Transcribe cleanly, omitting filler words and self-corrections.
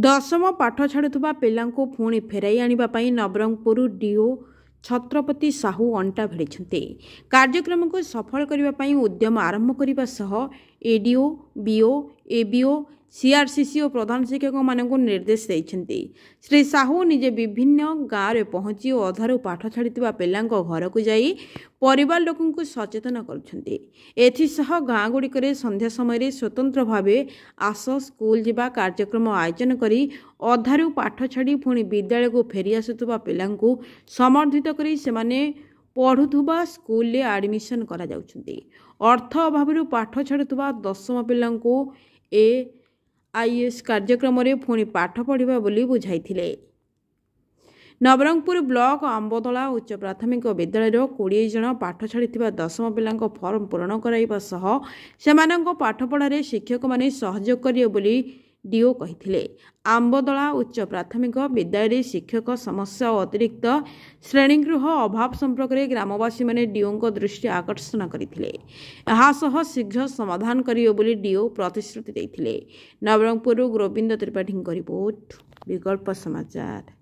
ଦଶମ ପାଠ ଛାଡ଼ୁଥିବା ପିଲାଙ୍କୁ ପୁଣି ଫେରାଇ ଆଣିବା ପାଇଁ ନବରଙ୍ଗପୁର ଡିଓ ଛତ୍ରପତି ସାହୁ ଅଣ୍ଟା ଭିଡ଼ିଛନ୍ତି। କାର୍ଯ୍ୟକ୍ରମକୁ ସଫଳ କରିବା ପାଇଁ ଉଦ୍ୟମ ଆରମ୍ଭ କରିବା ସହ ଏଡିଓ, ବିଓ, ଏବିଓ, ସିଆରସିସି ଓ ପ୍ରଧାନ ଶିକ୍ଷକମାନଙ୍କୁ ନିର୍ଦ୍ଦେଶ ଦେଇଛନ୍ତି। ଶ୍ରୀ ସାହୁ ନିଜେ ବିଭିନ୍ନ ଗାଁରେ ପହଞ୍ଚି ଓ ଅଧାରୁ ପାଠ ଛାଡ଼ିଥିବା ପିଲାଙ୍କ ଘରକୁ ଯାଇ ପରିବାର ଲୋକଙ୍କୁ ସଚେତନ କରୁଛନ୍ତି। ଏଥିସହ ଗାଁଗୁଡ଼ିକରେ ସନ୍ଧ୍ୟା ସମୟରେ ସ୍ୱତନ୍ତ୍ର ଭାବେ ଆସ ସ୍କୁଲ ଯିବା କାର୍ଯ୍ୟକ୍ରମ ଆୟୋଜନ କରି ଅଧାରୁ ପାଠ ଛାଡ଼ି ପୁଣି ବିଦ୍ୟାଳୟକୁ ଫେରି ଆସୁଥିବା ପିଲାଙ୍କୁ ସମର୍ଦ୍ଧିତ କରି ସେମାନେ ପଢ଼ୁଥିବା ସ୍କୁଲରେ ଆଡମିସନ କରାଯାଉଛନ୍ତି। ଅର୍ଥ ଅଭାବରୁ ପାଠ ଛାଡ଼ୁଥିବା ଦଶମ ପିଲାଙ୍କୁ AIS କାର୍ଯ୍ୟକ୍ରମରେ ପୁଣି ପାଠ ପଢ଼ିବା ବୋଲି ବୁଝାଇଥିଲେ। ନବରଙ୍ଗପୁର ବ୍ଲକ ଆମ୍ବଦଳା ଉଚ୍ଚ ପ୍ରାଥମିକ ବିଦ୍ୟାଳୟର 20 ଜଣ ପାଠ ଛାଡ଼ିଥିବା ଦଶମ ପିଲାଙ୍କ ଫର୍ମ ପୂରଣ କରାଇବା ସହ ସେମାନଙ୍କ ପାଠପଢ଼ାରେ ଶିକ୍ଷକମାନେ ସହଯୋଗ କରିବେ ବୋଲି ଡିଓ କହିଥିଲେ। ଆମ୍ବଦଳା ଉଚ୍ଚ ପ୍ରାଥମିକ ବିଦ୍ୟାଳୟରେ ଶିକ୍ଷକ ସମସ୍ୟା ଓ ଅତିରିକ୍ତ ଶ୍ରେଣୀଗୃହ ଅଭାବ ସମ୍ପର୍କରେ ଗ୍ରାମବାସୀମାନେ ଡିଓଙ୍କ ଦୃଷ୍ଟି ଆକର୍ଷଣ କରିଥିଲେ। ଏହାସହ ଶୀଘ୍ର ସମାଧାନ କରିବେ ବୋଲି ଡିଓ ପ୍ରତିଶ୍ରୁତି ଦେଇଥିଲେ। ନବରଙ୍ଗପୁରରୁ ଗୋବିନ୍ଦ ତ୍ରିପାଠୀଙ୍କ ରିପୋର୍ଟ, ବିକଳ୍ପ ସମାଚାର।